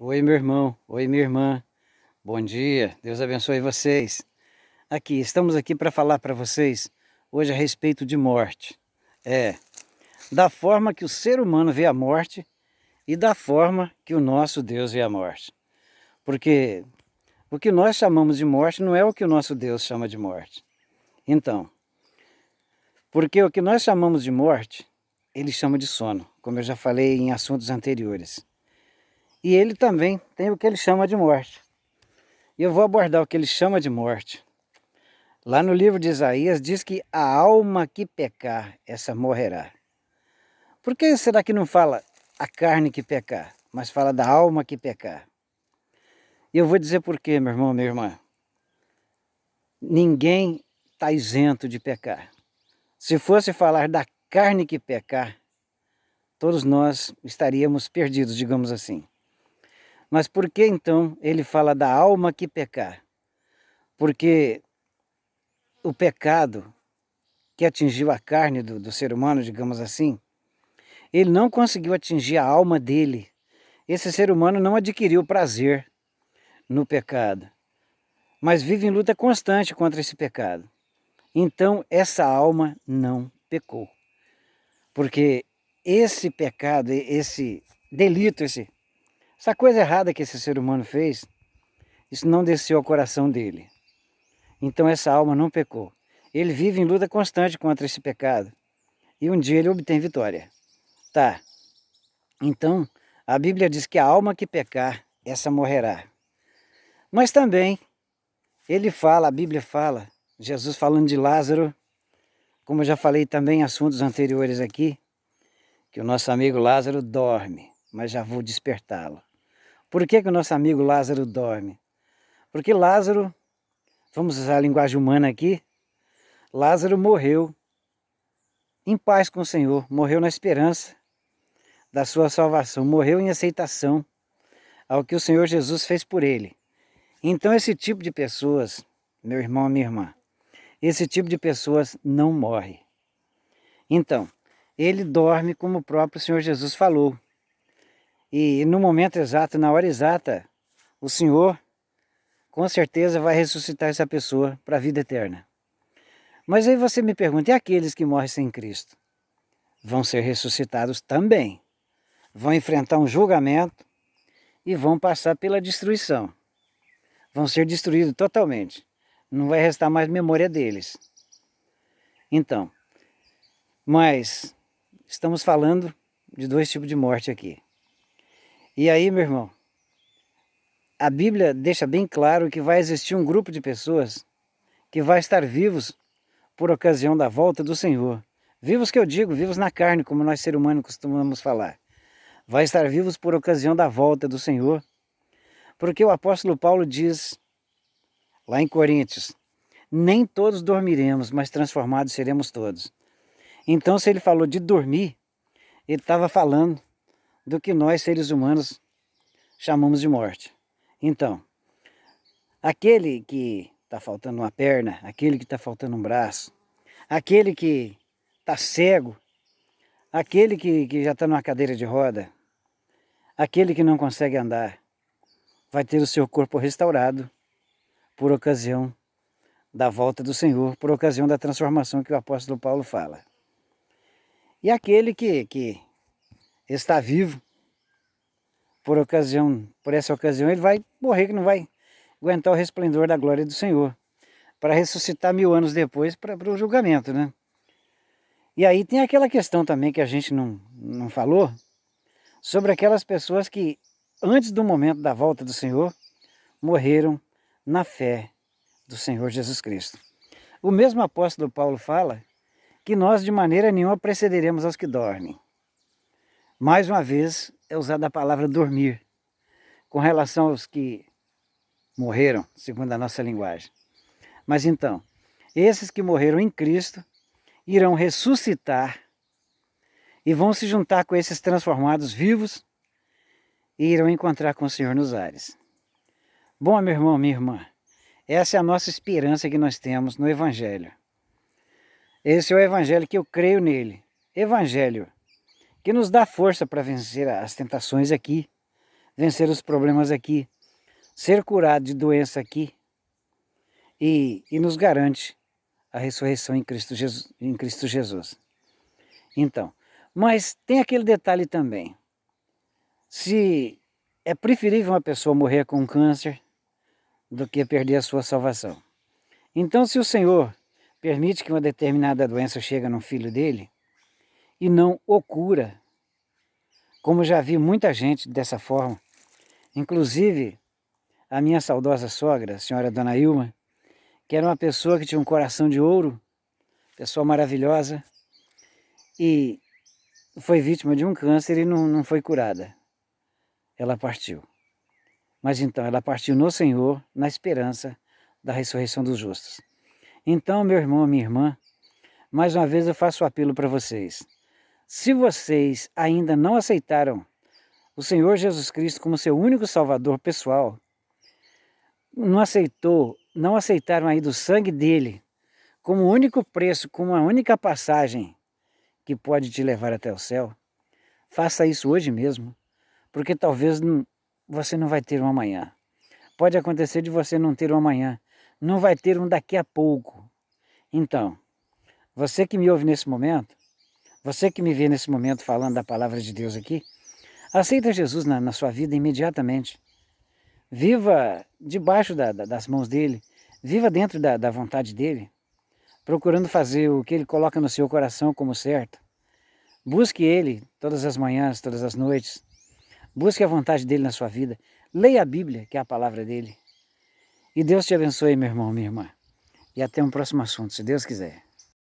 Oi, meu irmão. Oi, minha irmã. Bom dia. Deus abençoe vocês. Estamos aqui para falar para vocês hoje a respeito de morte. É, da forma que o ser humano vê a morte e da forma que o nosso Deus vê a morte. Porque o que nós chamamos de morte não é o que o nosso Deus chama de morte. Então, porque o que nós chamamos de morte, ele chama de sono, como eu já falei em assuntos anteriores. E ele também tem o que ele chama de morte. E eu vou abordar o que ele chama de morte. Lá no livro de Isaías diz que a alma que pecar, essa morrerá. Por que será que não fala a carne que pecar, mas fala da alma que pecar? E eu vou dizer por quê, meu irmão, minha irmã. Ninguém está isento de pecar. Se fosse falar da carne que pecar, todos nós estaríamos perdidos, digamos assim. Mas por que então ele fala da alma que pecar? Porque o pecado que atingiu a carne do ser humano, digamos assim, ele não conseguiu atingir a alma dele. Esse ser humano não adquiriu prazer no pecado, mas vive em luta constante contra esse pecado. Então, essa alma não pecou. Porque esse pecado, esse delito, essa coisa errada que esse ser humano fez, isso não desceu ao coração dele. Então, essa alma não pecou. Ele vive em luta constante contra esse pecado. E um dia ele obtém vitória. Tá. Então, a Bíblia diz que a alma que pecar, essa morrerá. Mas também, a Bíblia fala, Jesus falando de Lázaro, como eu já falei também em assuntos anteriores aqui, que o nosso amigo Lázaro dorme, mas já vou despertá-lo. Por que o nosso amigo Lázaro dorme? Porque Lázaro, vamos usar a linguagem humana aqui, Lázaro morreu em paz com o Senhor, morreu na esperança da sua salvação, morreu em aceitação ao que o Senhor Jesus fez por ele. Então esse tipo de pessoas, meu irmão, minha irmã, esse tipo de pessoas não morre. Então, ele dorme como o próprio Senhor Jesus falou. E no momento exato, na hora exata, o Senhor com certeza vai ressuscitar essa pessoa para a vida eterna. Mas aí você me pergunta, e aqueles que morrem sem Cristo? Vão ser ressuscitados também. Vão enfrentar um julgamento e vão passar pela destruição. Vão ser destruídos totalmente. Não vai restar mais memória deles. Então, mas estamos falando de dois tipos de morte aqui. E aí, meu irmão, a Bíblia deixa bem claro que vai existir um grupo de pessoas que vai estar vivos por ocasião da volta do Senhor. Vivos que eu digo, vivos na carne, como nós seres humanos costumamos falar. Vai estar vivos por ocasião da volta do Senhor. Porque o apóstolo Paulo diz, lá em Coríntios, nem todos dormiremos, mas transformados seremos todos. Então, se ele falou de dormir, ele estava falando do que nós, seres humanos, chamamos de morte. Então, aquele que está faltando uma perna, aquele que está faltando um braço, aquele que está cego, aquele que já está numa cadeira de roda, aquele que não consegue andar, vai ter o seu corpo restaurado por ocasião da volta do Senhor, por ocasião da transformação que o apóstolo Paulo fala. E aquele que está vivo, por essa ocasião, ele vai morrer, que não vai aguentar o resplendor da glória do Senhor, para ressuscitar 1000 anos depois para o julgamento, né? E aí tem aquela questão também que a gente não falou, sobre aquelas pessoas que, antes do momento da volta do Senhor, morreram na fé do Senhor Jesus Cristo. O mesmo apóstolo Paulo fala que nós de maneira nenhuma precederemos aos que dormem. Mais uma vez é usada a palavra dormir, com relação aos que morreram, segundo a nossa linguagem. Mas então, esses que morreram em Cristo irão ressuscitar e vão se juntar com esses transformados vivos e irão encontrar com o Senhor nos ares. Bom, meu irmão, minha irmã, essa é a nossa esperança que nós temos no Evangelho. Esse é o Evangelho que eu creio nele. Evangelho que nos dá força para vencer as tentações aqui, vencer os problemas aqui, ser curado de doença aqui e nos garante a ressurreição em Cristo Jesus. Então, mas tem aquele detalhe também. Se é preferível uma pessoa morrer com câncer do que perder a sua salvação. Então, se o Senhor permite que uma determinada doença chegue no filho dele e não o cura, como já vi muita gente dessa forma, inclusive a minha saudosa sogra, a senhora Dona Ilma, que era uma pessoa que tinha um coração de ouro, pessoa maravilhosa, e foi vítima de um câncer e não foi curada. Ela partiu. Mas então, ela partiu no Senhor, na esperança da ressurreição dos justos. Então, meu irmão, minha irmã, mais uma vez eu faço o apelo para vocês. Se vocês ainda não aceitaram o Senhor Jesus Cristo como seu único salvador pessoal, não aceitaram aí do sangue dele como único preço, como a única passagem que pode te levar até o céu, faça isso hoje mesmo, porque talvez você não vai ter um amanhã. Pode acontecer de você não ter um amanhã, não vai ter um daqui a pouco. Então, você que me ouve nesse momento, você que me vê nesse momento falando da palavra de Deus aqui, aceita Jesus na sua vida imediatamente. Viva debaixo das mãos dele, viva dentro da vontade dele, procurando fazer o que ele coloca no seu coração como certo. Busque ele todas as manhãs, todas as noites. Busque a vontade dele na sua vida. Leia a Bíblia, que é a palavra dele. E Deus te abençoe, meu irmão, minha irmã. E até um próximo assunto, se Deus quiser.